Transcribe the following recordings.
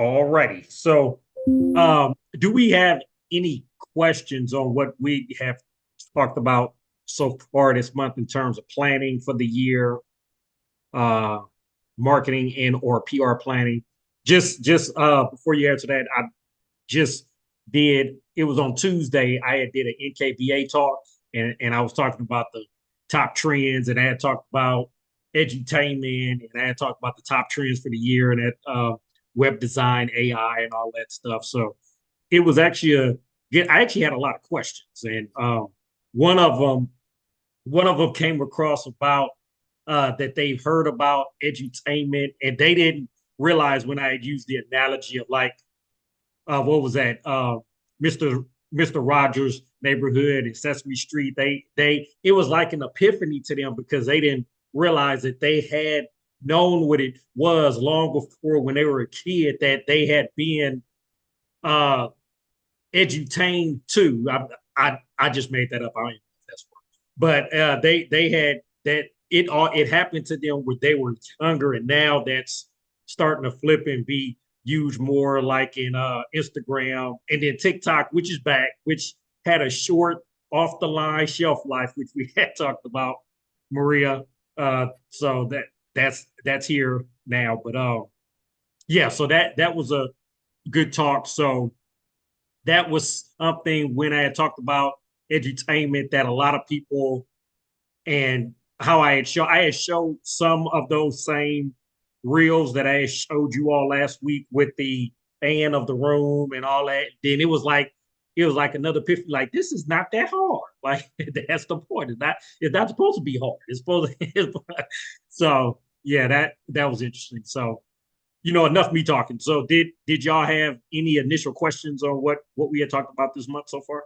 All righty. So, do we have any questions on what we have talked about so far this month in terms of planning for the year, uh, marketing and or PR planning? Just before you answer that, I just did. It was on Tuesday. I did an NKBA talk, and I was talking about the top trends, and I had talked about edutainment, and I had talked about the top trends for the year, and that web design, AI, and all that stuff. So it was actually a. Yeah, I actually had a lot of questions, and one of them one of them came across about that they've heard about edutainment, and they didn't realize when I had used the analogy of like what was that? Mr. Rogers' neighborhood and Sesame Street. They it was like an epiphany to them because they didn't realize that they had known what it was long before when they were a kid that they had been uh edutained too. I just made that up. I don't even know if that's word. But they had that it happened to them when they were younger, and now that's starting to flip and be used more like in Instagram and then TikTok, which is back, which had a short off the line shelf life, which we had talked about, Maria. So that's here now. But yeah, so that was a good talk. So that was something when I had talked about edutainment that a lot of people and how I had showed some of those same reels that I had showed you all last week with the fan of the room and all that. Then it was like another epiphany, like this is not that hard. Like that's the point. It's not supposed to be hard. It's supposed to so yeah, that was interesting. So enough me talking. So did y'all have any initial questions on what we had talked about this month so far?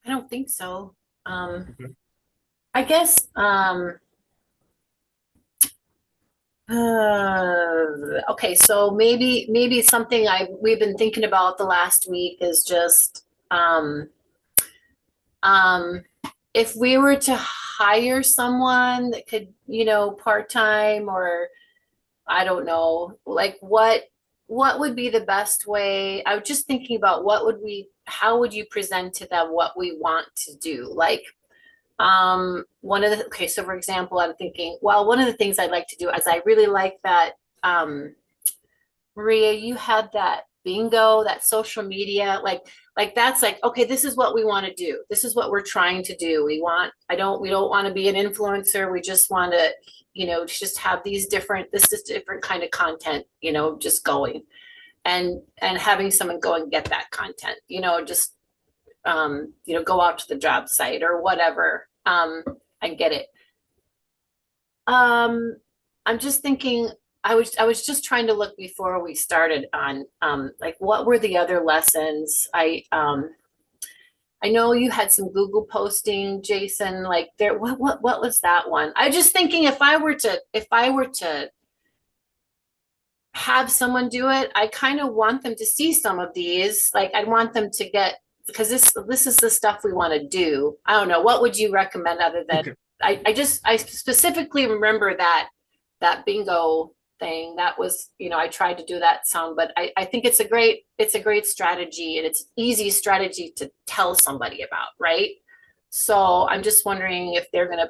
I don't think so. Um, Okay. I guess, okay, so maybe something we've been thinking about the last week is just um, if we were to hire someone that could, part-time or I don't know, like what would be the best way? I was just thinking about how would you present to them what we want to do? Like okay, so for example, I'm thinking, well, one of the things I'd like to do is I really like that, um, Maria, you had that bingo, that social media, like that's like, okay, this is what we want to do. This is what we're trying to do. We don't want to be an influencer. We just want to, just have this is different kind of content, just going and having someone go and get that content, just go out to the job site or whatever, and get it. Um, I'm just thinking, I was just trying to look before we started on like what were the other lessons? I know you had some Google posting, Jason, like there what was that one? I just thinking if I were to have someone do it, I kind of want them to see some of these. Like I want them to get because this is the stuff we want to do. I don't know. What would you recommend other than Okay. I specifically remember that bingo thing. That was, I tried to do that some, but I think it's a great strategy and it's easy strategy to tell somebody about, right? So I'm just wondering if they're gonna,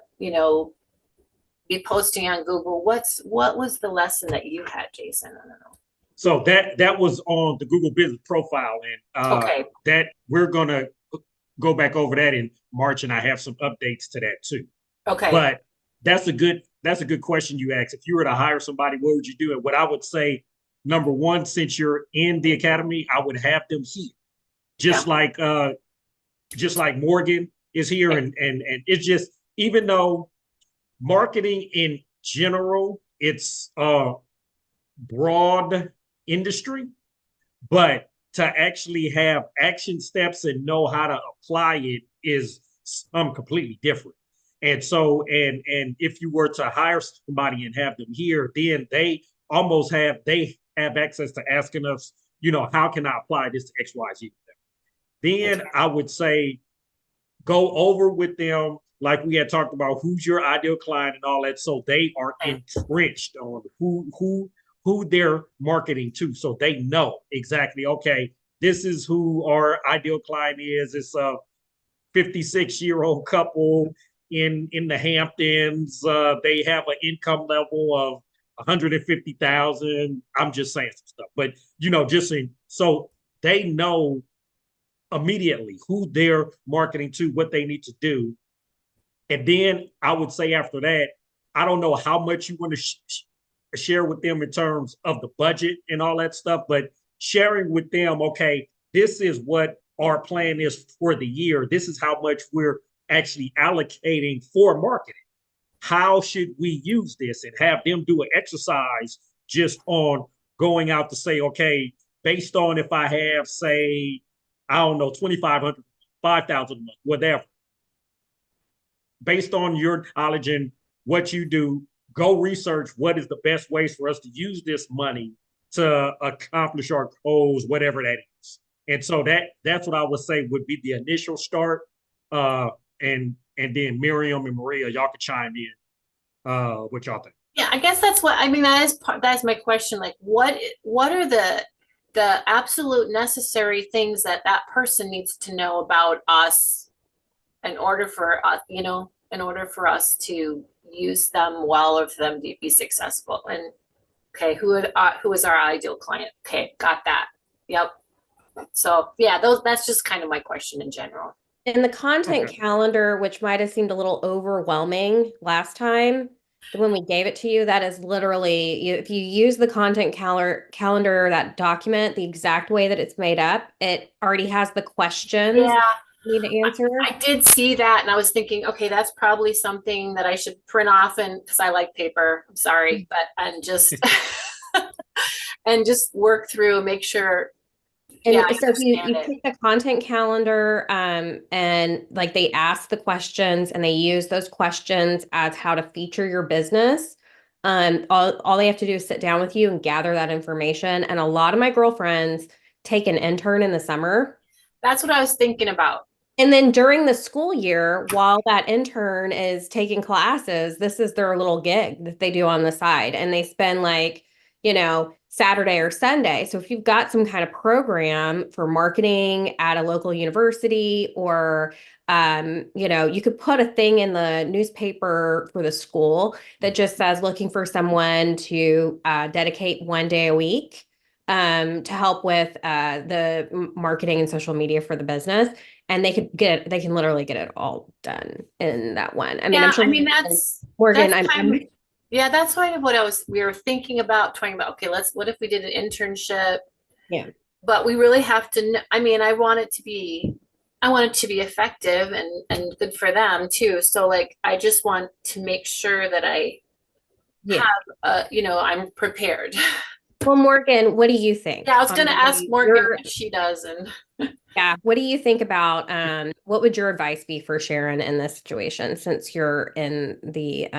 be posting on Google. What was the lesson that you had, Jason? I don't know. So that was on the Google Business Profile, and Okay. that we're gonna go back over that in March, and I have some updates to that too. Okay. But that's a good question you asked. If you were to hire somebody, what would you do? And what I would say, number one, since you're in the academy, I would have them here, Yeah. just like Morgan is here, Okay. and it's just even though marketing in general, it's broad industry, but to actually have action steps and know how to apply it is completely different. And so, and if you were to hire somebody and have them here, then they have access to asking us, how can I apply this to X, Y, Z? Then Okay. I would say go over with them. like we had talked about, who's your ideal client and all that. So they are entrenched on who they're marketing to. So they know exactly, okay, this is who our ideal client is. It's a 56-year-old couple in the Hamptons. They have an income level of 150,000. I'm just saying some stuff, but just so they know immediately who they're marketing to, what they need to do. And then I would say after that, I don't know how much you want to share with them in terms of the budget and all that stuff, but sharing with them, okay, this is what our plan is for the year. This is how much we're actually allocating for marketing. How should we use this? And have them do an exercise just on going out to say, okay, based on if I have, say, I don't know, 2,500, 5,000 a month, whatever. Based on your knowledge and what you do, go research what is the best ways for us to use this money to accomplish our goals, whatever that is. And so that's what I would say would be the initial start. And then Miriam and Maria, y'all could chime in. What y'all think? Yeah, I guess that's what I mean. That's my question. Like, what are the absolute necessary things that person needs to know about us in order for us, in order for us to use them well or for them to be successful? And okay, who is our ideal client? Okay, got that. Yep. So yeah, that's just kind of my question in general. In the content calendar, which might have seemed a little overwhelming last time when we gave it to you, that is literally, if you use the content calendar, that document, the exact way that it's made up, it already has the questions you need to answer. I did see that and I was thinking, okay, that's probably something that I should print off, and because I like paper, I'm sorry, and just and just work through, make sure. And so if you pick the content calendar, and like they ask the questions and they use those questions as how to feature your business. All they have to do is sit down with you and gather that information. And a lot of my girlfriends take an intern in the summer. That's what I was thinking about. And then during the school year, while that intern is taking classes, this is their little gig that they do on the side. And they spend like, Saturday or Sunday. So if you've got some kind of program for marketing at a local university, or, you could put a thing in the newspaper for the school that just says looking for someone to dedicate one day a week to help with the marketing and social media for the business. And they can literally get it all done in that one. I mean, I'm sure. I mean, that's Morgan. Yeah, that's kind of what we were thinking about, talking about, okay, what if we did an internship? Yeah. But we really have to, I want it to be effective and good for them too. So like, I just want to make sure that I have, I'm prepared. Well, Morgan, what do you think? Yeah, I was going to ask Morgan what she does. And yeah, what do you think about, what would your advice be for Sharon in this situation, since you're in the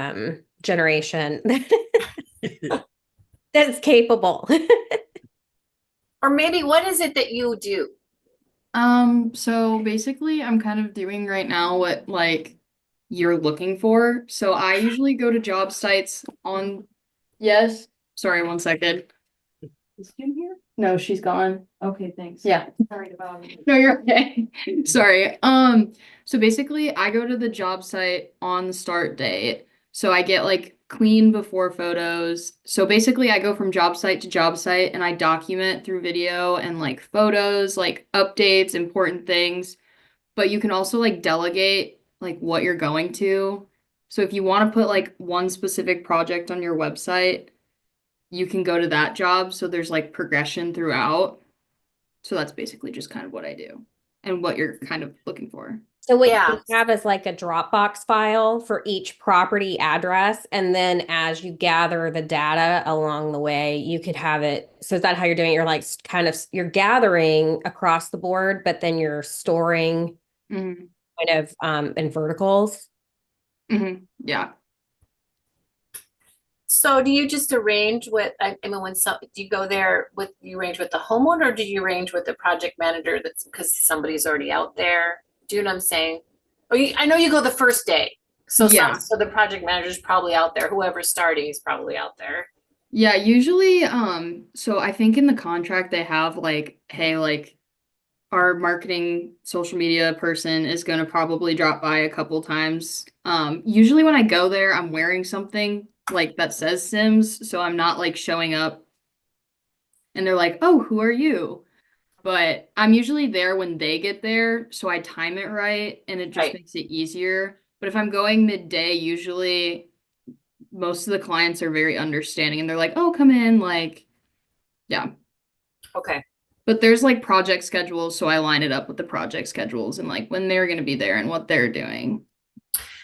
generation that's capable? Or maybe what is it that you do? So basically I'm kind of doing right now what like you're looking for. So I usually go to job sites yes. Sorry, one second. Is Kim here? No, she's gone. Okay, thanks. Yeah. Sorry about it. No, you're okay. Sorry. So basically I go to the job site on the start date. So I get like clean before photos. So basically I go from job site to job site and I document through video and like photos, like updates, important things. But you can also like delegate like what you're going to. So if you want to put like one specific project on your website, you can go to that job. So there's like progression throughout. So that's basically just kind of what I do and what you're kind of looking for. So what you have is like a Dropbox file for each property address. And then as you gather the data along the way, you could have it. So is that how you're doing it? You're like you're gathering across the board, but then you're storing kind of in verticals. Yeah. So do you just arrange with, do you go there you arrange with the homeowner, or do you arrange with the project manager that's because somebody's already out there? Do you know what I'm saying? I know you go the first day. So Yeah. so the project manager's probably out there. Whoever's starting is probably out there. Yeah, usually, so I think in the contract they have like, hey, like our marketing social media person is gonna probably drop by a couple times. Usually when I go there, I'm wearing something like that says Sims, so I'm not like showing up and they're like, "Oh, who are you?" But I'm usually there when they get there, so I time it right and it just Right. makes it easier. But if I'm going midday, usually most of the clients are very understanding and they're like, "Oh, come in," like, yeah. Okay. But there's like project schedules, so I line it up with the project schedules and like when they're going to be there and what they're doing.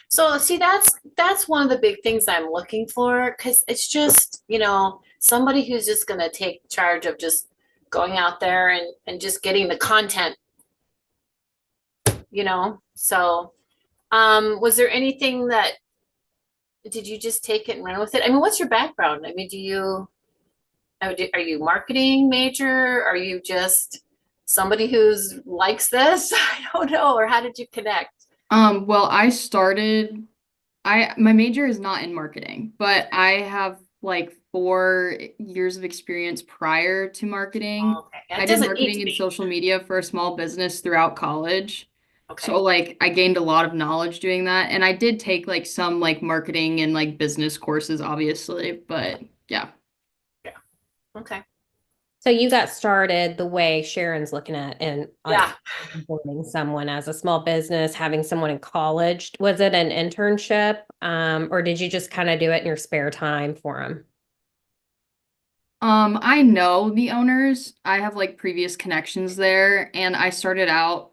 So see, that's one of the big things I'm looking for, because it's just, somebody who's just gonna take charge of just going out there and just getting the content, So, was there anything that did you just take it and run with it? I mean, what's your background? I mean, are you marketing major? Are you just somebody who's likes this? I don't know. Or how did you connect? Well, my major is not in marketing, but I have like 4 years of experience prior to marketing. Okay. And I it did doesn't need marketing to and be. social media for a small business throughout college. Okay. So like I gained a lot of knowledge doing that. And I did take like some like marketing and like business courses, obviously, but yeah. Yeah. Okay. So you got started the way Sharon's looking at and Yeah. supporting someone as a small business, having someone in college. Was it an internship, or did you just kind of do it in your spare time for them? I know the owners. I have like previous connections there and I started out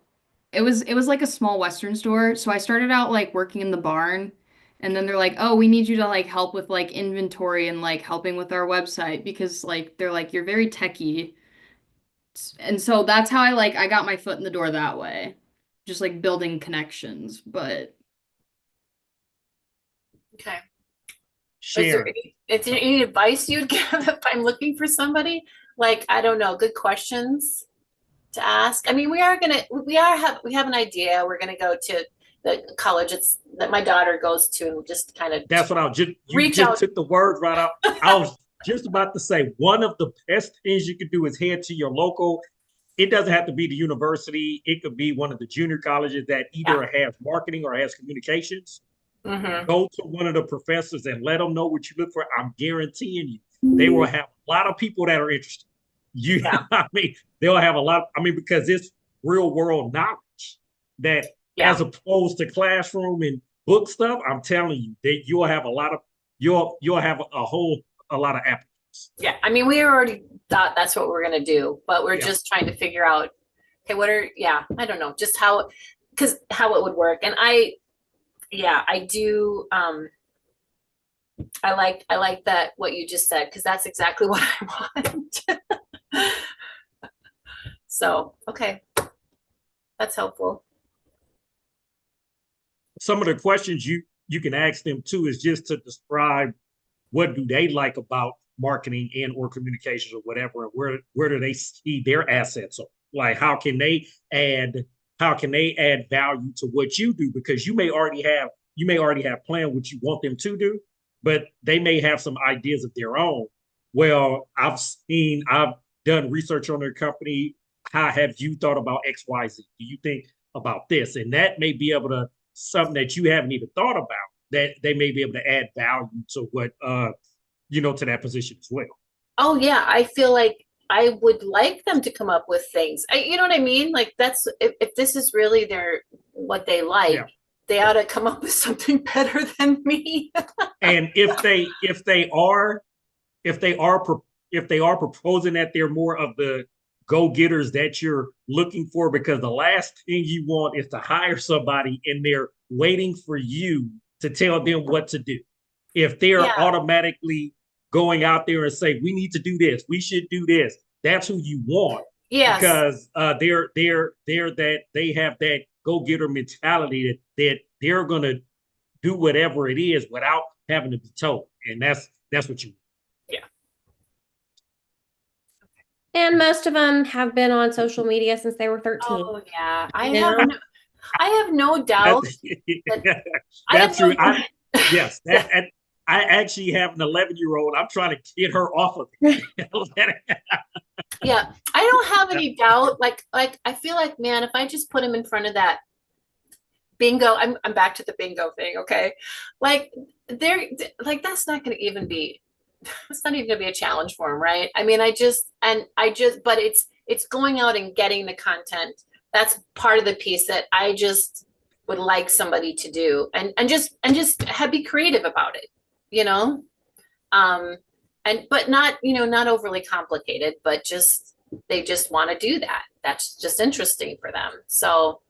it was like a small Western store. So I started out like working in the barn and then they're like, "Oh, we need you to like help with like inventory and like helping with our website because like they're like you're very techy." And so that's how I got my foot in the door that way. Just like building connections, but Okay. Sharon, Is there any advice you'd give if I'm looking for somebody? Like, I don't know, good questions to ask. I mean, we have an idea. We're gonna go to the college that my daughter goes to and just kind of that's what you reach just out. took the word right out. I was just about to say one of the best things you could do is head to your local. It doesn't have to be the university. It could be one of the junior colleges that either has marketing or has communications. Mm-hmm. Go to one of the professors and let them know what you look for. I'm guaranteeing you, they will have a lot of people that are interested. Yeah. I mean, they'll have a lot. I mean, because it's real world knowledge that, Yeah. as opposed to classroom and book stuff. I'm telling you that you'll have a lot of you'll have a lot of applicants. Yeah. I mean, we already thought that's what we're gonna do, but we're Yeah. just trying to figure out, okay, I don't know, just how it would work. And I do I like that what you just said, because that's exactly what I want. So, okay. That's helpful. Some of the questions you can ask them too is just to describe what do they like about marketing and or communications or whatever, and where do they see their assets are? Like how can they add value to what you do, because you may already have planned what you want them to do, but they may have some ideas of their own. Well, I've done research on their company. How have you thought about XYZ? Do you think about this? And that may be able to something that you haven't even thought about, that they may be able to add value to what to that position as well. Oh yeah, I feel like I would like them to come up with things. You know what I mean? Like that's if this is really what they like, Yeah. they ought to come up with something better than me. And if they are proposing that they're more of the go-getters that you're looking for, because the last thing you want is to hire somebody and they're waiting for you to tell them what to do. If they're Yeah. automatically going out there and say, we need to do this, we should do this, that's who you want. Yes. Because they have that go-getter mentality that they're gonna do whatever it is without having to be told. And that's what you. And most of them have been on social media since they were 13. Oh yeah, You know? I have no doubt. I have That's true. no- Yes, I actually have an 11-year-old. I'm trying to get her off of it. Yeah, I don't have any doubt. Like I feel like, man, if I just put him in front of that bingo, I'm back to the bingo thing, okay? Like they're like that's not gonna even be it's not even gonna be a challenge for him, right? I mean, but it's going out and getting the content. That's part of the piece that I just would like somebody to do and just have be creative about it, you know? And but not, not overly complicated, but just they just want to do that. That's just interesting for them. So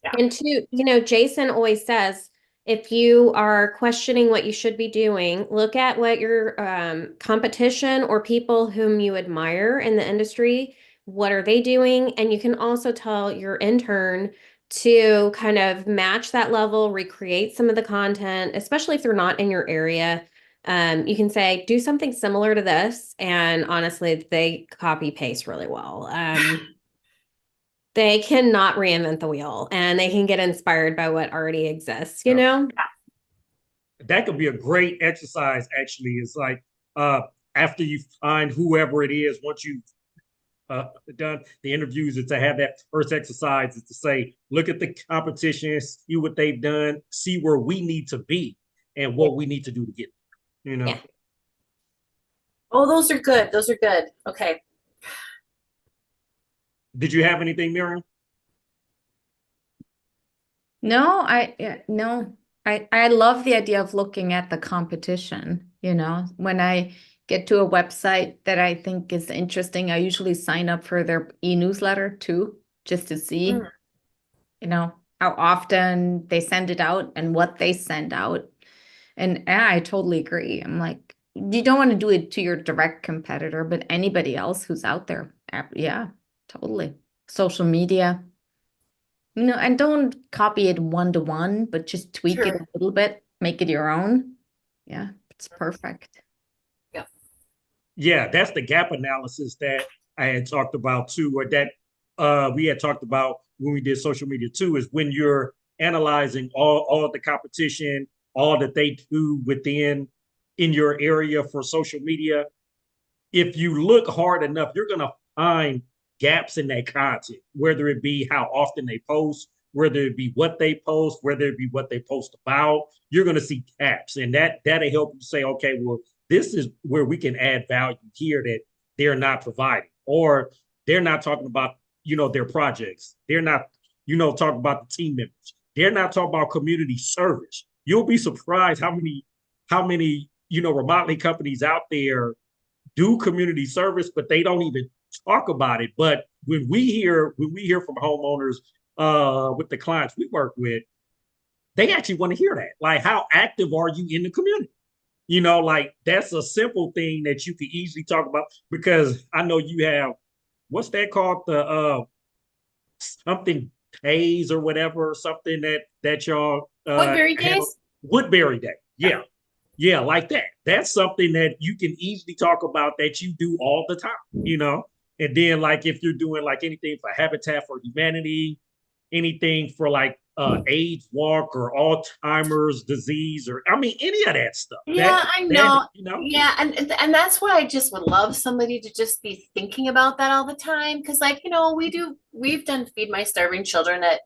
yeah. And two, Jason always says, if you are questioning what you should be doing, look at what your competition or people whom you admire in the industry, what are they doing? And you can also tell your intern to kind of match that level, recreate some of the content, especially if they're not in your area. You can say, do something similar to this. And honestly, they copy paste really well. They cannot reinvent the wheel and they can get inspired by what already exists, you know? That could be a great exercise, actually. It's like after you find whoever it is, once you've done the interviews, is to have that first exercise is to say, look at the competition, see what they've done, see where we need to be and what we need to do to get there, Yeah. Oh, those are good. Those are good. Okay. Did you have anything, Miriam? No, I love the idea of looking at the competition, When I get to a website that I think is interesting, I usually sign up for their e-newsletter too, just to see, how often they send it out and what they send out. And I totally agree. I'm like, you don't want to do it to your direct competitor, but anybody else who's out there. Yeah, totally. Social media. And don't copy it 1-to-1, but just tweak it a little bit, make it your own. Yeah, it's perfect. Yeah, that's the gap analysis that I had talked about too, or that we had talked about when we did social media too, is when you're analyzing all of the competition, all that they do in your area for social media. If you look hard enough, you're going to find gaps in that content, whether it be how often they post, whether it be what they post, whether it be what they post about. You're going to see gaps, and that'll help you say, okay, well, this is where we can add value here that they're not providing, or they're not talking about, their projects. They're not, talking about the team members. They're not talking about community service. You'll be surprised how many, remodeling companies out there do community service, but they don't even talk about it. But when we hear from homeowners with the clients we work with, they actually want to hear that. Like, how active are you in the community? Like that's a simple thing that you can easily talk about, because I know you have, what's that called? The something days or whatever, something that y'all Woodbury Days? Woodbury Day. Yeah. Yeah, like that. That's something that you can easily talk about that you do all the time, And then like if you're doing like anything for Habitat for Humanity, anything for like AIDS walk or Alzheimer's disease, or any of that stuff. Yeah, I know. Yeah, and that's why I just would love somebody to just be thinking about that all the time. Because we've done Feed My Starving Children at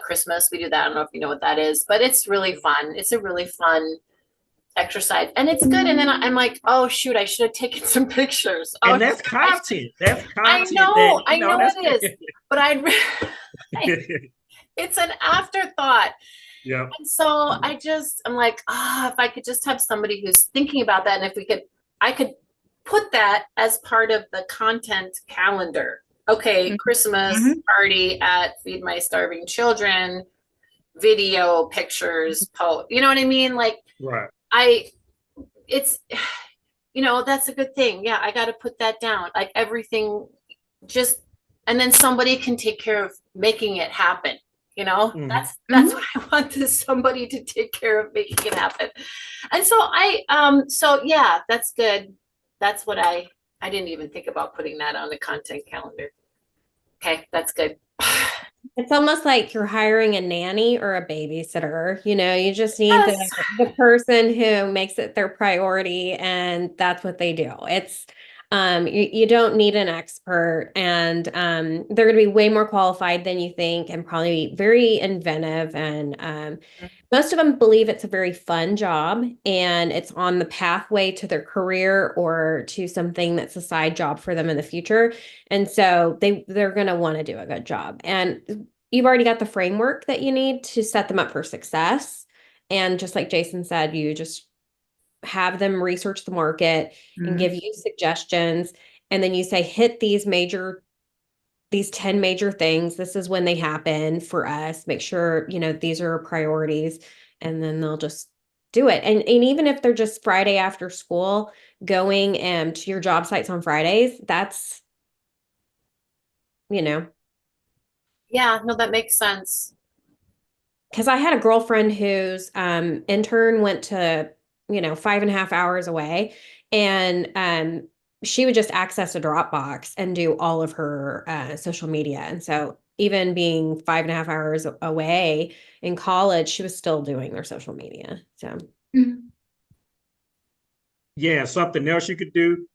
Christmas. We do that. I don't know if you know what that is, but it's really fun. It's a really fun exercise and it's good. And then I'm like, oh shoot, I should have taken some pictures. And that's content. That's content. I know it is, but it's an afterthought. Yeah. And so I'm like, if I could just have somebody who's thinking about that, and if I could put that as part of the content calendar. Okay, Christmas party at Feed My Starving Children, video, pictures, post. You know what I mean? Like, right. It's that's a good thing. Yeah, I got to put that down. Like everything, and then somebody can take care of making it happen. That's what I want, is somebody to take care of making it happen. And so yeah, that's good. That's what I didn't even think about putting that on the content calendar. Okay, that's good. It's almost like you're hiring a nanny or a babysitter. You just need Yes. the person who makes it their priority, and that's what they do. You don't need an expert, and they're going to be way more qualified than you think, and probably very inventive. And most of them believe it's a very fun job, and it's on the pathway to their career or to something that's a side job for them in the future. And so they're going to want to do a good job. And you've already got the framework that you need to set them up for success. And just like Jason said, you just have them research the market and give you suggestions. And then you say, hit these 10 major things. This is when they happen for us. Make sure, these are priorities. And then they'll just do it. And even if they're just Friday after school going to your job sites on Fridays, that's, Yeah, no, that makes sense. because I had a girlfriend whose intern went to, 5.5 hours away, and she would just access a Dropbox and do all of her social media. And so even being 5.5 hours away in college, she was still doing their social media. So Yeah, something else you could do.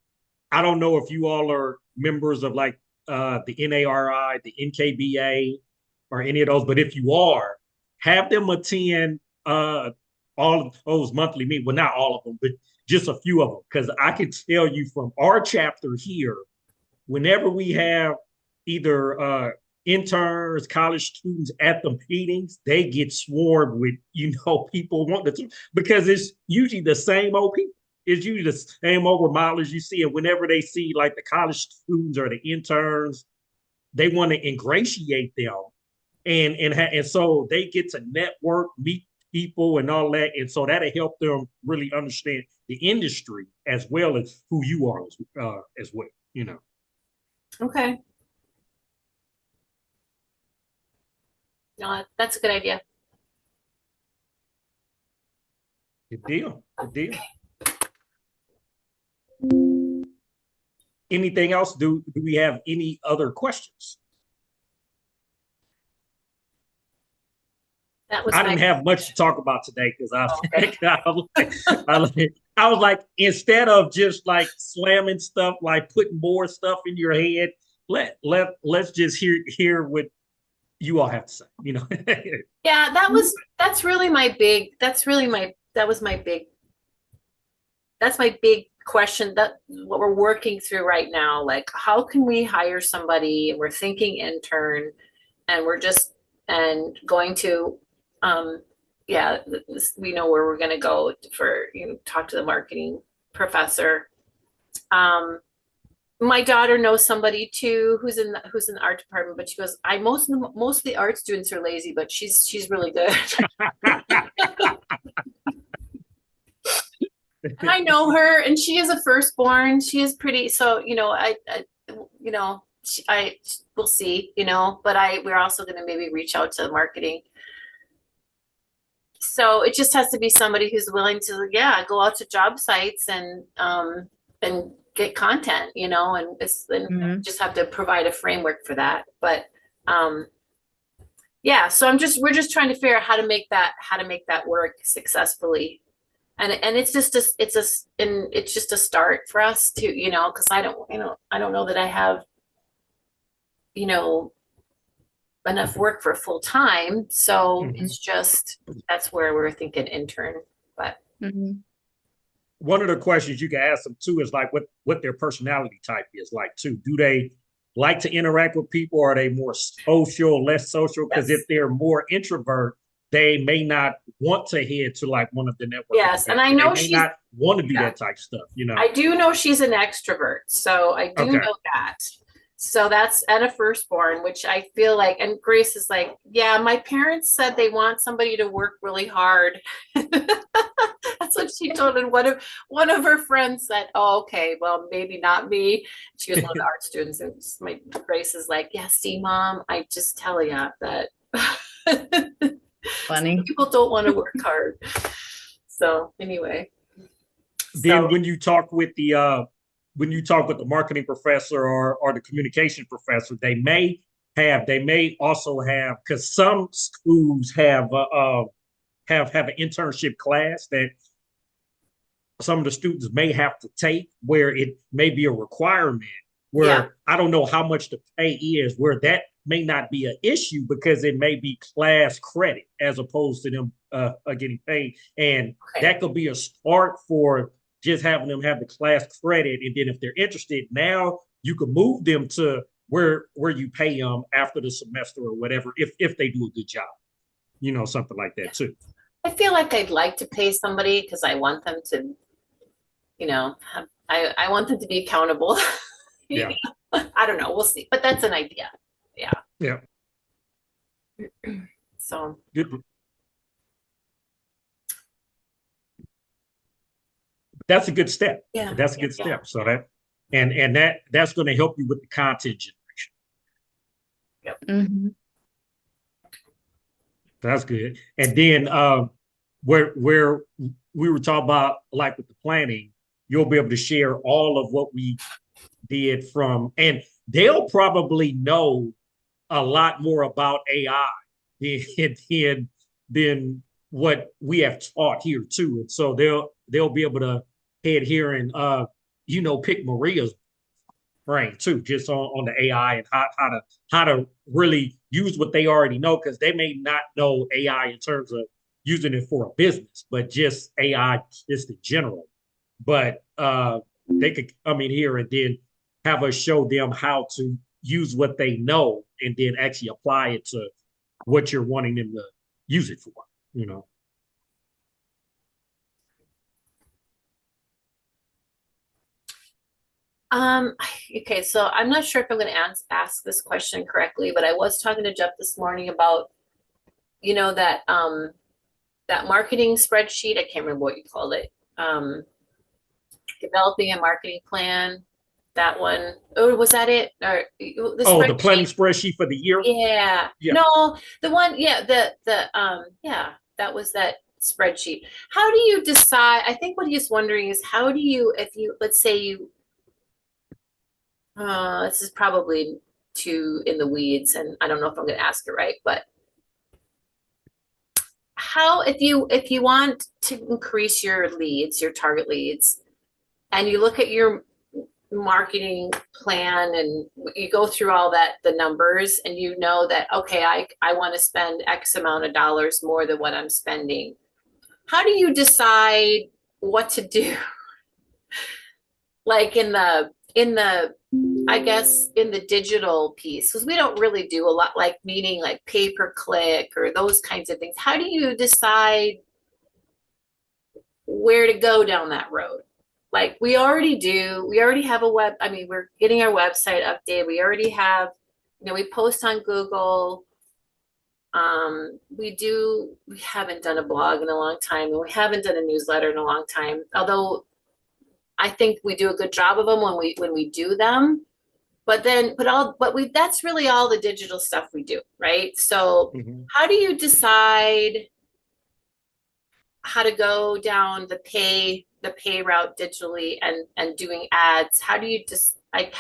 I don't know if you all are members of like the NARI, the NKBA, or any of those, but if you are, have them attend all of those monthly meetings. Well, not all of them, but just a few of them. Because I can tell you from our chapter here, whenever we have either interns, college students at the meetings, they get swarmed with, people wanting to, because it's usually the same old people. It's usually the same old remodelers you see. And whenever they see like the college students or the interns, they want to ingratiate them. And so they get to network, meet people and all that. And so that'll help them really understand the industry as well as who you are as well. Okay. No, that's a good idea. Good deal. Good deal. Anything else? Do we have any other questions? That was I didn't have much to talk about today because I was like, instead of just like slamming stuff, like putting more stuff in your head, let's just hear what you all have to say. Yeah, that was my big question, that what we're working through right now. Like, how can we hire somebody, and we're thinking intern, and we're just going to we know where we're going to go for talk to the marketing professor. My daughter knows somebody too who's in the art department, but she goes, most of the art students are lazy, but she's really good. I know her, and she is a firstborn. She is pretty, so we'll see, but we're also going to maybe reach out to marketing. So it just has to be somebody who's willing to, go out to job sites and get content, and just have to provide a framework for that. But so we're just trying to figure out how to make that work successfully. And it's just a start for us to, because I don't know that I have, enough work for full time. So it's just, that's where we're thinking intern. But one of the questions you can ask them too is like what their personality type is like too. Do they like to interact with people? Or are they more social, less social? Because if they're more introvert, they may not want to head to like one of the network. Yes, and I know she not want to do that type of stuff. I do know she's an extrovert, so I do know that. So that's and a firstborn, which I feel like, and Grace is like, yeah, my parents said they want somebody to work really hard. That's what she told, and one of her friends said, oh, okay, well, maybe not me. She was one of the art students, and my Grace is like, yeah, see, Mom, I just tell you that Funny. people don't want to work hard. So anyway. Then when you talk with the marketing professor or the communication professor, they may they may also have, because some schools have an internship class that some of the students may have to take, where it may be a requirement, where Yeah. I don't know how much the pay is, where that may not be an issue because it may be class credit as opposed to them getting paid. And Okay. that could be a start for just having them have the class credit. And then if they're interested, now you can move them to where you pay them after the semester or whatever, if they do a good job, something like that too. I feel like I'd like to pay somebody because I want them to, I want them to be accountable. Yeah. I don't know. We'll see. But that's an idea. Yeah. Yeah. So, Good. That's a good step. yeah. That's a good yeah. step. So that's going to help you with the content generation. Mhm. That's good. And then where we were talking about, like with the planning, you'll be able to share all of what we did and they'll probably know a lot more about AI than what we have taught here too. And so they'll be able to head here and pick Maria's brain too, just on the AI and how to really use what they already know, because they may not know AI in terms of using it for a business, but just AI just in general. But they could come in here and then have us show them how to use what they know and then actually apply it to what you're wanting them to use it for, Okay, so I'm not sure if I'm going to ask this question correctly, but I was talking to Jeff this morning about, that marketing spreadsheet. I can't remember what you called it. Developing a marketing plan. That one. Oh, was that it? Or the planning spreadsheet for the year? Yeah. Yeah. No, the one, yeah, that was that spreadsheet. How do you decide? I think what he's wondering is how do you, let's say you, this is probably too in the weeds, and I don't know if I'm going to ask it right, but how, if you want to increase your leads, your target leads, and you look at your marketing plan and you go through all the numbers, and you know that, okay, I want to spend X amount of dollars more than what I'm spending. How do you decide what to do? Like in the I guess in the digital piece, because we don't really do a lot, like meaning like pay per click or those kinds of things. How do you decide where to go down that road? Like we already have we're getting our website updated. We already have, we post on Google. We haven't done a blog in a long time, and we haven't done a newsletter in a long time. Although I think we do a good job of them when we do them. That's really all the digital stuff we do, right? So how do you decide how to go down the pay route digitally and doing ads? How do you decide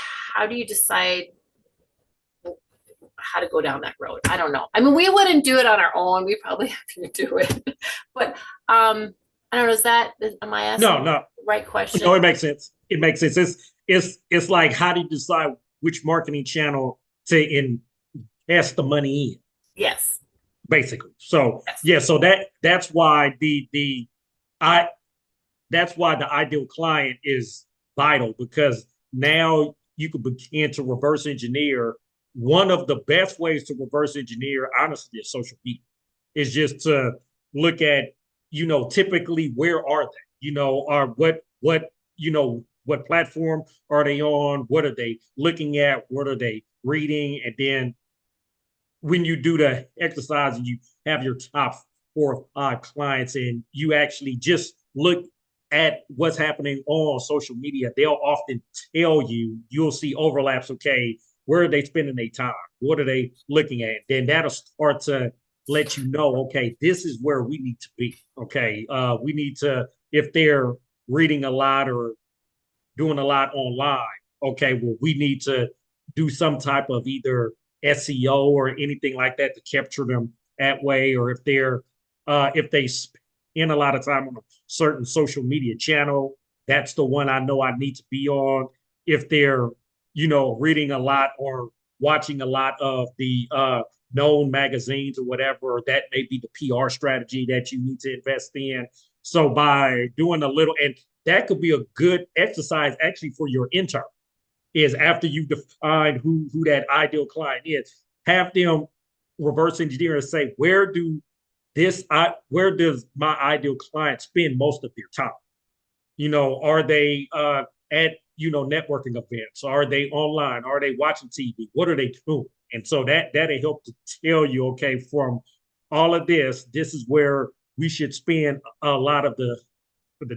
how to go down that road? I don't know. I mean, we wouldn't do it on our own. We probably have to do it. But I don't know, am I asking No. the right question? No, it makes sense. It makes sense. It's like, how do you decide which marketing channel to invest the money in? Yes. Basically. So Yes. yeah, so that's why that's why the ideal client is vital, because now you can begin to reverse engineer. One of the best ways to reverse engineer, honestly, is social media. Is just to look at, typically where are they? Or what platform are they on? What are they looking at? What are they reading? And then when you do the exercise and you have your top 4 or 5 clients and you actually just look at what's happening on social media, they'll often tell you'll see overlaps. Okay, where are they spending their time? What are they looking at? Then that'll start to let you know, okay, this is where we need to be. Okay, we need to, if they're reading a lot or doing a lot online, okay, well, we need to do some type of either SEO or anything like that to capture them that way, or if they spend a lot of time on a certain social media channel, that's the one I know I need to be on. If they're, reading a lot or watching a lot of the known magazines or whatever, that may be the PR strategy that you need to invest in. So by doing a little, and that could be a good exercise actually for your intern, is after you define who that ideal client is, have them reverse engineer and say, where does my ideal client spend most of their time? Are they at networking events? Are they online? Are they watching TV? What are they doing? And so that'll help to tell you, okay, from all of this is where we should spend a lot of the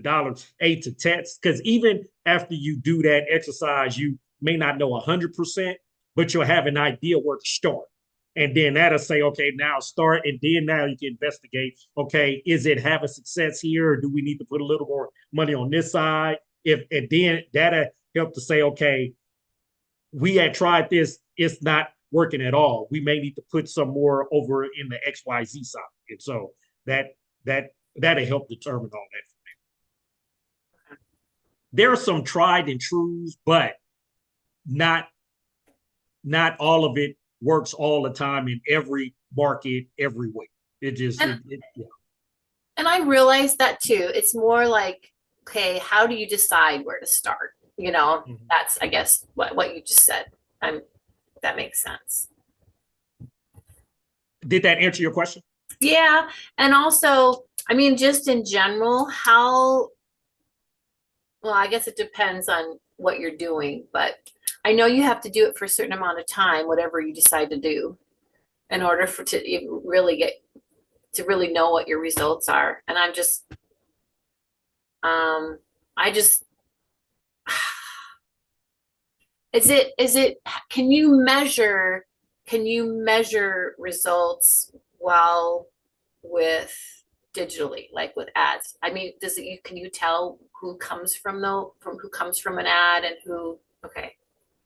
dollars, A, to test. Because even after you do that exercise, you may not know 100%, but you'll have an idea where to start. And then that'll say, okay, now start. And then now you can investigate, okay, is it having success here? Or do we need to put a little more money on this side? And then that'll help to say, okay, we had tried this, it's not working at all. We may need to put some more over in the XYZ side. And so that'll help determine all that for me. There are some tried and trues, but not all of it works all the time in every market, every way. It just, yeah. And I realized that too. It's more like, okay, how do you decide where to start? That's, I guess, what you just said. That makes sense. Did that answer your question? Yeah. And also, I mean, just in general, well, I guess it depends on what you're doing, but I know you have to do it for a certain amount of time, whatever you decide to do, in order to really know what your results are. And I'm just, can you measure results with digitally, like with ads? I mean, can you tell who comes from an ad and who, okay.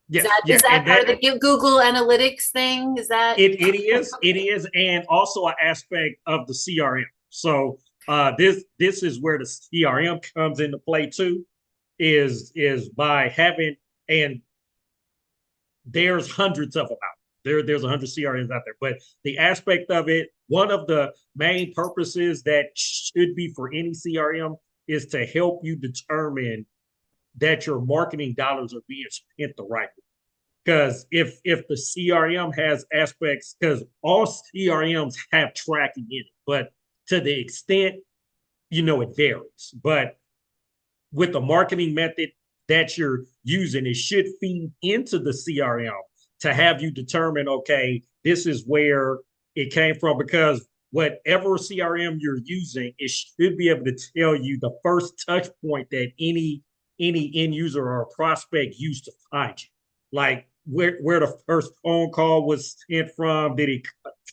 Yes, Is that part of the Google Analytics thing? Is that it is, and also an aspect of the CRM. So this is where the CRM comes into play too, is by having, and there's hundreds of them out there. There's 100 CRMs out there, but the aspect of it, one of the main purposes that should be for any CRM is to help you determine that your marketing dollars are being spent the right way. Because if the CRM has aspects, because all CRMs have tracking in it, but to the extent, it varies. But with the marketing method that you're using, it should feed into the CRM to have you determine, okay, this is where it came from. Because whatever CRM you're using, it should be able to tell you the first touch point that any end user or prospect used to find you. Like where the first phone call was sent from. Did it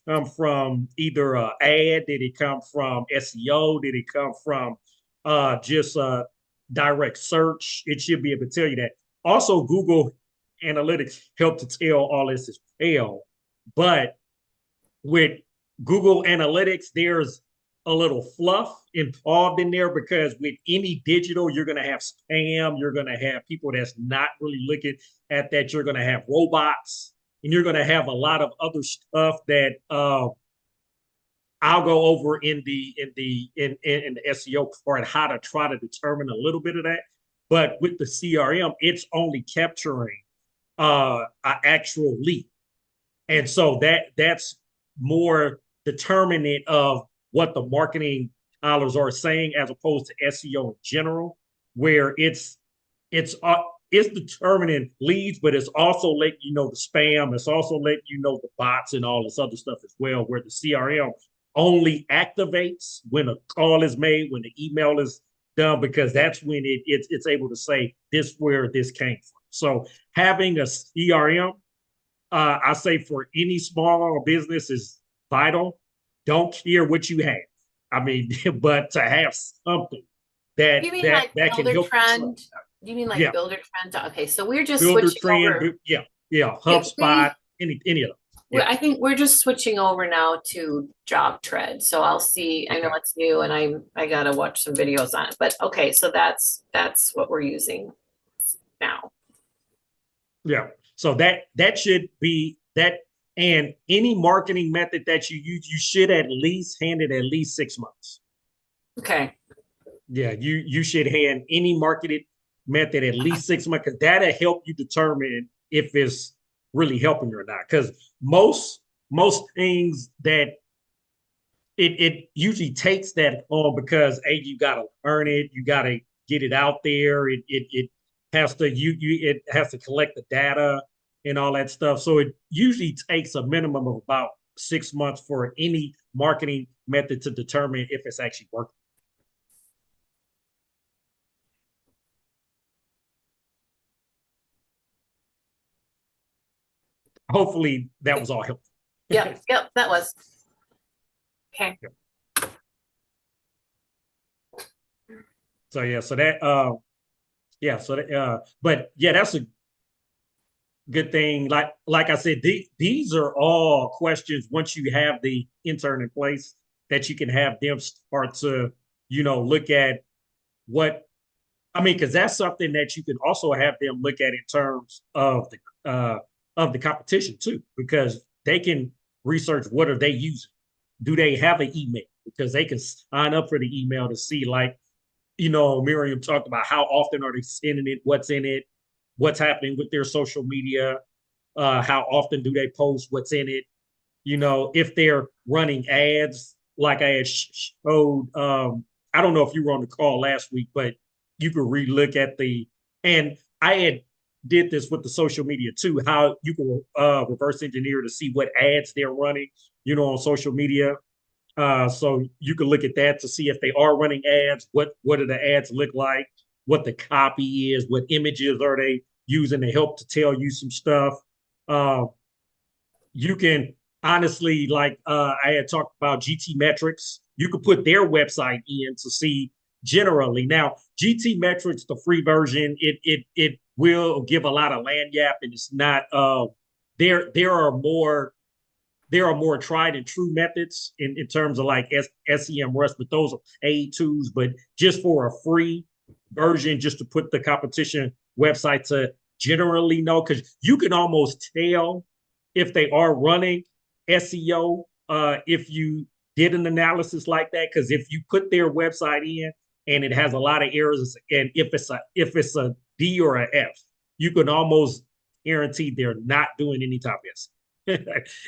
come from either an ad? Did it come from SEO? Did it come from just direct search? It should be able to tell you that. Also, Google Analytics help to tell all this as well. But with Google Analytics, there's a little fluff involved in there, because with any digital, you're going to have spam. You're going to have people that's not really looking at that. You're going to have robots, and you're going to have a lot of other stuff that I'll go over in the SEO part, how to try to determine a little bit of that. But with the CRM, it's only capturing an actual lead, and so that's more determinant of what the marketing dollars are saying, as opposed to SEO in general, where it's determining leads, but it's also letting you know the spam. It's also letting you know the bots and all this other stuff as well, where the CRM only activates when a call is made, when the email is done, because that's when it's able to say this where this came from. So having a CRM, I say for any small business, is vital. Don't care what you have. I mean, but to have something that You mean that like that can Builder help. Trend? You mean like Yeah. Builder Trend? Okay, so we're just Builder switching Trend, over. yeah, HubSpot, any of them. I think we're just switching over now to Job Tread. So I'll see, I know Okay. it's new and I gotta watch some videos on it, but okay, so that's what we're using now. Yeah. So that should be that, and any marketing method that you use, you should at least hand it at least 6 months. Okay, Yeah, you should hand any marketed method at least 6 months, because that'll help you determine if it's really helping you or not. Because most things that it usually takes that on, because you gotta earn it, you gotta get it out there. It has to it has to collect the data and all that stuff. So it usually takes a minimum of about 6 months for any marketing method to determine if it's actually working. Hopefully that was all helpful. yep, that was. Okay, So yeah, so that but yeah, that's a good thing. Like I said, these are all questions once you have the intern in place, that you can have them start to, look at what, I mean, because that's something that you can also have them look at in terms of the competition too, because they can research what are they using. Do they have an email? Because they can sign up for the email to see, like, Miriam talked about how often are they sending it, what's in it, what's happening with their social media, how often do they post, what's in it, if they're running ads, like I had showed. I don't know if you were on the call last week, but you could relook at and I had did this with the social media too, how you can reverse engineer to see what ads they're running, on social media. So you can look at that to see if they are running ads, what do the ads look like, what the copy is, what images are they using to help to tell you some stuff. Uh, you can honestly, like I had talked about GT Metrics, you could put their website in to see generally. Now, GT Metrics, the free version, it will give a lot of lagniappe, and it's not there are more tried and true methods in terms of like SEMrush, but those are paid tools. But just for a free version, just to put the competition website to generally know, because you can almost tell if they are running SEO if you did an analysis like that. Because if you put their website in and it has a lot of errors, and if it's a D or an F, you can almost guarantee they're not doing any type of SEO.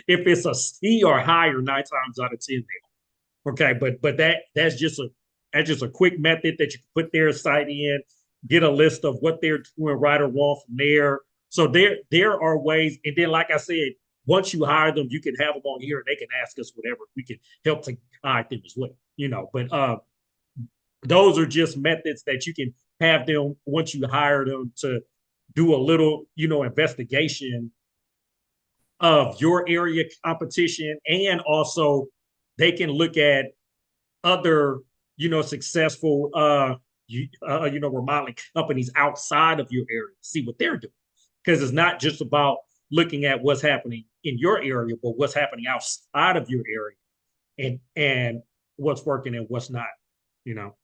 If it's a C or higher, 9 times out of 10 they are. Okay, but that's just a quick method that you can put their site in, get a list of what they're doing right or wrong from there. So there are ways, and then like I said, once you hire them, you can have them on here and they can ask us whatever. We can help to guide them as well. But those are just methods that you can have them once you hire them to do a little, investigation of your area competition, and also they can look at other, successful, remodeling companies outside of your area, see what they're doing, because it's not just about looking at what's happening in your area, but what's happening outside of your area, and what's working and what's not, you know.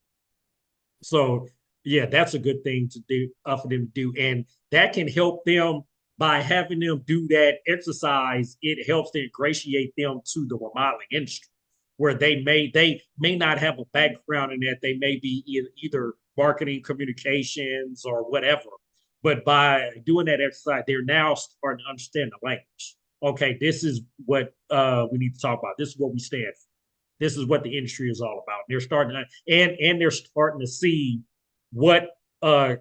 So yeah, that's a good thing to do for them to do, and that can help them by having them do that exercise. It helps to ingratiate them to the remodeling industry, where they may not have a background in that. They may be either marketing, communications, or whatever. But by doing that exercise, they're now starting to understand the language. Okay, this is what we need to talk about. This is what we stand for. This is what the industry is all about. They're starting to, and they're starting to see what a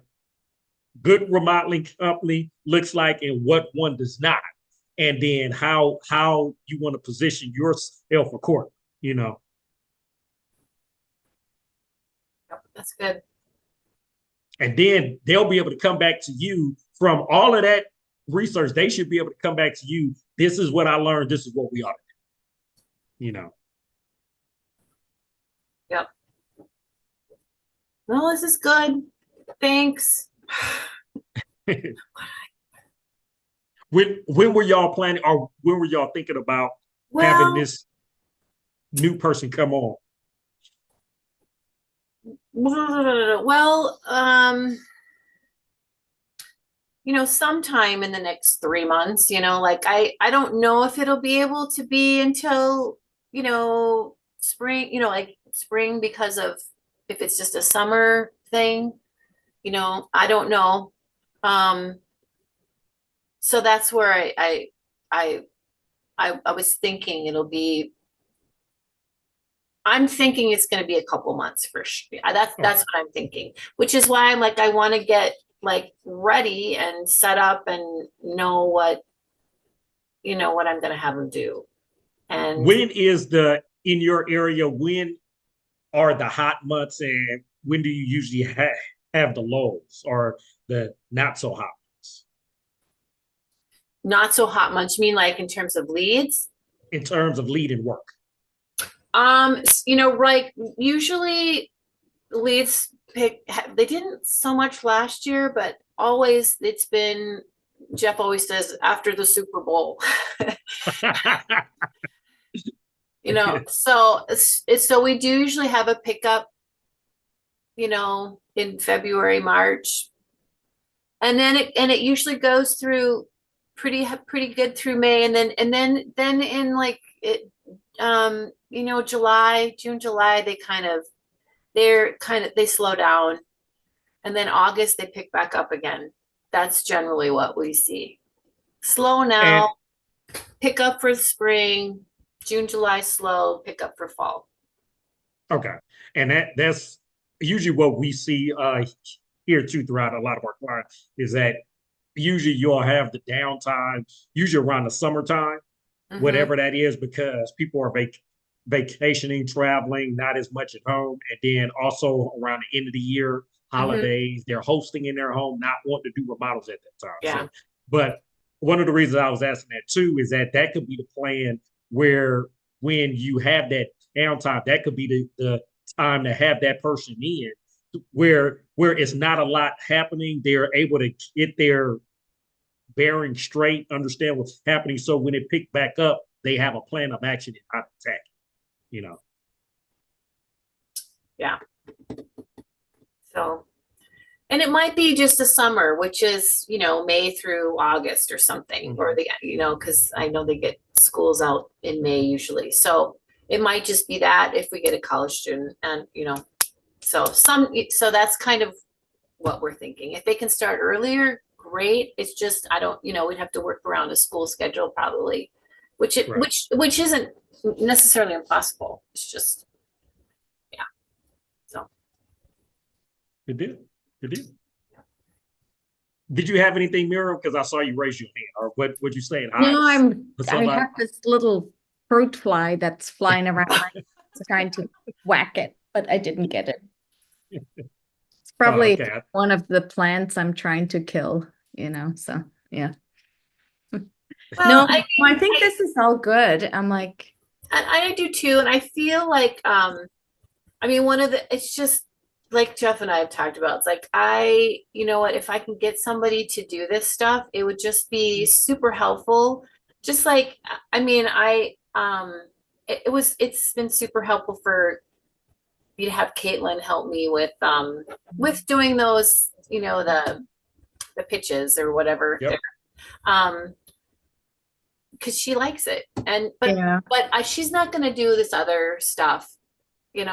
good remodeling company looks like and what one does not, and then how you want to position yourself for court. Yep, that's good. And then they'll be able to come back to you from all of that research. They should be able to come back to you. This is what I learned. This is what we ought to do. Yep. Well, this is good. Thanks. When were y'all planning, or when were y'all thinking about having Well, this new person come on? well, sometime in the next 3 months, like I don't know if it'll be able to be until, spring, like spring because of if it's just a summer thing, I don't know. Um, so that's where I, I was thinking I'm thinking it's going to be a couple months for sure. That's what I'm thinking, which is why I'm like, I want to get like ready and set up and know what I'm going to have them do. And When is in your area, when are the hot months, and when do you usually have the lows or the not so hot months not so hot months, you mean like in terms of leads? in terms of lead and work? Right. Usually leads they didn't so much last year, but always it's been, Jeff always says after the Super Bowl. So we do usually have a pickup, in February, March. And then it usually goes through pretty good through May, and then in like it June, July, they slow down, and then August they pick back up again. That's generally what we see. Slow And now, pick up for spring, June, July slow, pick up for fall. okay, and that's usually what we see here too throughout a lot of our clients is that usually you'll have the downtime usually around the summertime, Mhm. whatever that is, because people are vacationing, traveling, not as much at home, and then also around the end of the year, holidays, they're hosting in their home, not wanting to do remodels at that time. Yeah. So, but one of the reasons I was asking that too is that could be the plan where when you have that downtime, that could be the time to have that person in where it's not a lot happening. They're able to get their bearing straight, understand what's happening. So when it pick back up, they have a plan of action and how to attack it. Yeah. So, and it might be just a summer, which is, May through August or something, or because I know they get schools out in May usually. So it might just be that if we get a college student and, so that's kind of what we're thinking. If they can start earlier, great. It's just, I don't, we'd have to work around a school schedule probably, which isn't necessarily impossible. It's just, yeah. So. Good deal. Good deal. Did you have anything, Miriam? Because I saw you raise your hand. Or what would you say? No, I somebody? have this little fruit fly that's flying around trying to whack it, but I didn't get it. It's probably okay. one of the plants I'm trying to kill, so yeah. Well, I think this is all good. I'm like, I do too, and I feel like it's just like Jeff and I have talked about. It's like you know what, if I can get somebody to do this stuff, it would just be super helpful. Just like it's been super helpful for me to have Caitlin help me with doing those, the pitches or whatever. Yep. Because she likes it, but she's not going to do this other stuff, and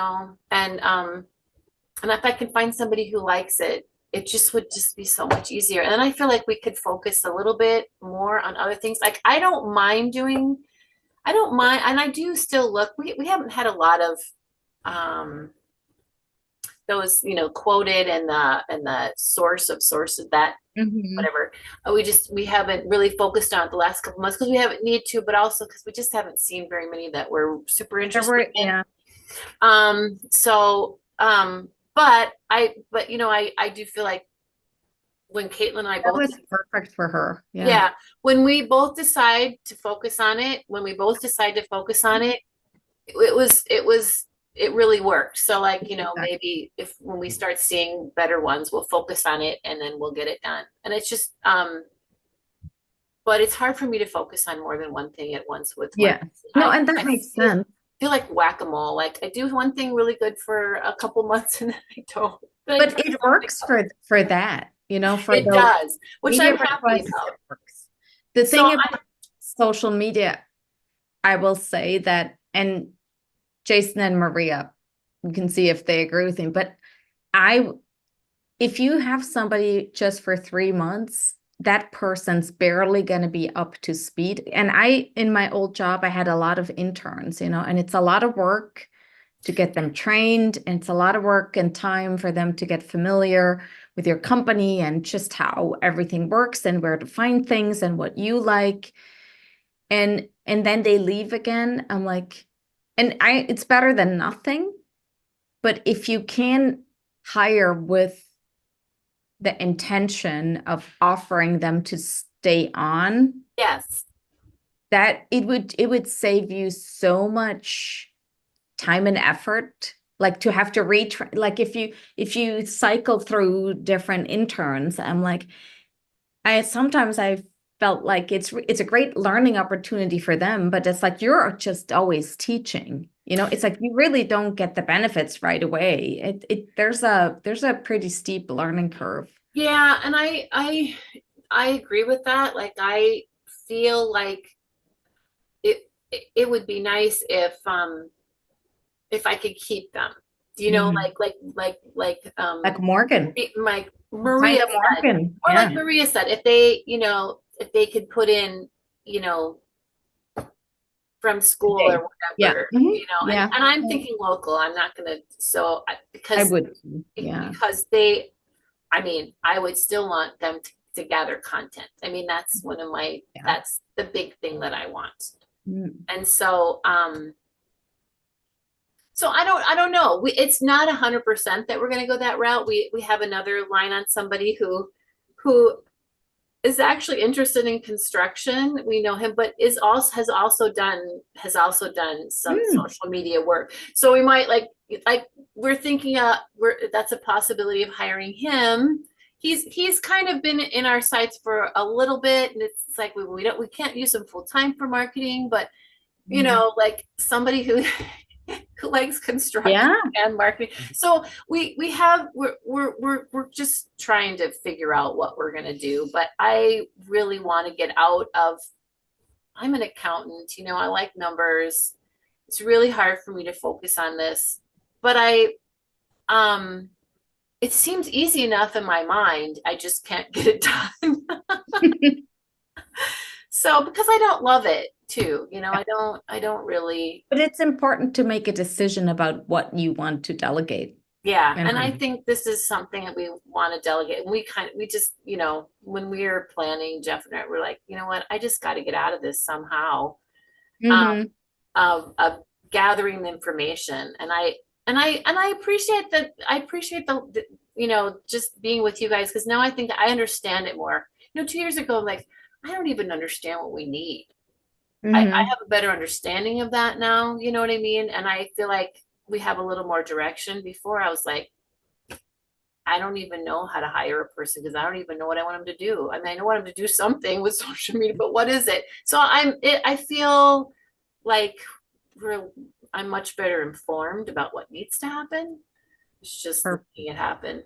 if I can find somebody who likes it, it would just be so much easier. And I feel like we could focus a little bit more on other things. Like I don't mind, and I do still look. We haven't had a lot of those, quoted and the sources that whatever. We haven't really focused on it the last couple months because we haven't need to, but also because we just haven't seen very many that we're super interested in. yeah. But I do feel like when Caitlin and I That both was perfect for her. yeah, when we both decide to focus on it, it really worked. So like, maybe when we start seeing better ones, we'll focus on it and then we'll get it done. And it's just, but it's hard for me to focus on more than one thing at once with Yeah. one. No, I- and that I makes feel- sense. feel like whack-a-mole. Like I do one thing really good for a couple months and then I don't. Then I But try it something works else. for that, you know, for It those does, which media I'm happy requests, about. it works. The So thing I- about social media, I will say that, and Jason and Maria, you can see if they agree with me, but if you have somebody just for 3 months, that person's barely going to be up to speed. And in my old job, I had a lot of interns, you know, and it's a lot of work to get them trained. And it's a lot of work and time for them to get familiar with your company and just how everything works and where to find things and what you like. And then they leave again. I'm like, it's better than nothing. But if you can hire with the intention of offering them to stay on, yes, that it would save you so much time and effort, like to have to retrain. Like if you cycle through different interns, I'm like, sometimes I felt like it's a great learning opportunity for them, but it's like you're just always teaching. You know, it's like you really don't get the benefits right away. There's a pretty steep learning curve. yeah, and I agree with that. Like I feel like it would be nice if I could keep them. Do you know, Mhm. Like Morgan. like Kind Maria of said, Morgan. or Yeah. like Maria said, if they could put in, from school Okay. or Yeah. whatever, Mhm. and, Yeah. and I'm thinking local. I'm not gonna, I because would. Yeah. because I would still want them to gather content. I mean, that's one of my, Yeah. that's the big thing that I want. Mm. And so, so I don't know. It's not 100% that we're going to go that route. We have another line on somebody who is actually interested in construction. We know him, but has also done some social media work. So we might like we're thinking that's a possibility of hiring him. He's kind of been in our sites for a little bit, and it's like we can't use him full time for marketing, but like somebody who likes construction Yeah. and marketing. So we're just trying to figure out what we're gonna do. But I really want to get out of. I'm an accountant. I like numbers. It's really hard for me to focus on this, but it seems easy enough in my mind. I just can't get it done. So because I don't love it too, I don't really. But it's important to make a decision about what you want to delegate. Yeah, And and I think this is something that we want to delegate. We just, when we were planning, Jeff and I were like, you know what, I just got to get out of this somehow, Mhm. of gathering the information. And I appreciate that. I appreciate the just being with you guys, because now I think I understand it more. 2 years ago, like, I don't even understand what we need. I Mhm. have a better understanding of that now, you know what I mean? And I feel like we have a little more direction. Before I was like, I don't even know how to hire a person because I don't even know what I want them to do. I mean, I want them to do something with social media, but what is it? So I feel like I'm much better informed about what needs to happen. It's just Perfect. making it happen.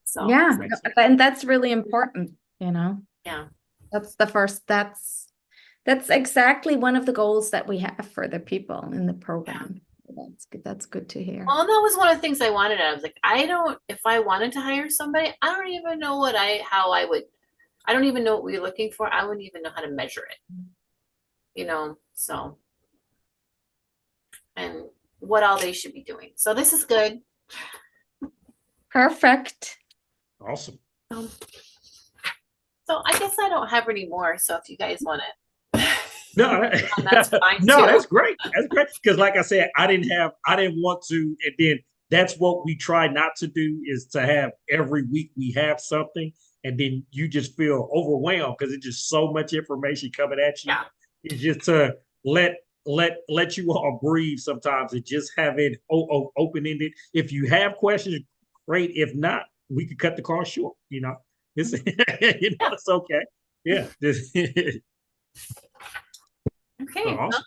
So Yeah, Makes sense. and that's really important, yeah. that's exactly one of the goals that we have for the people in the program. That's good. That's good to hear. Well, that was one of the things I wanted. I was like, if I wanted to hire somebody, I don't even know I don't even know what we're looking for. I wouldn't even know how to measure it, so, and what all they should be doing. So this is good. Perfect. Awesome. So I guess I don't have any more. So if you guys want it. No, That's fine, no, too. that's great. That's great. Because like I said, I didn't want to, and then that's what we try not to do, is to have every week we have something, and then you just feel overwhelmed because it's just so much information coming at you. Yeah. It's just to let you all breathe sometimes and just have it open-ended. If you have questions, great. If not, we could cut the call short, It's, it's okay. Yeah. Okay, Awesome. well,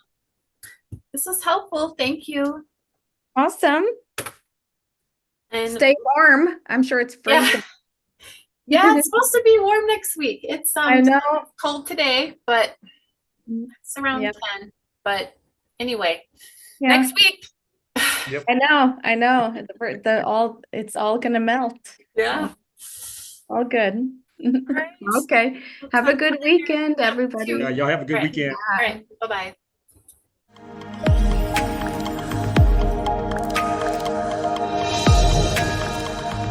this was helpful. Thank you. Awesome. And Stay warm. I'm sure it's yeah, freezing. yeah, it's supposed to be warm next week. It's I know. cold today, but it's around Yep. 10. But anyway, Yeah. next week. I know. It's all gonna melt. Yeah. All good. Right. Okay. Have a good weekend, everybody. Y'all have a good Right. weekend. All right. Bye-bye.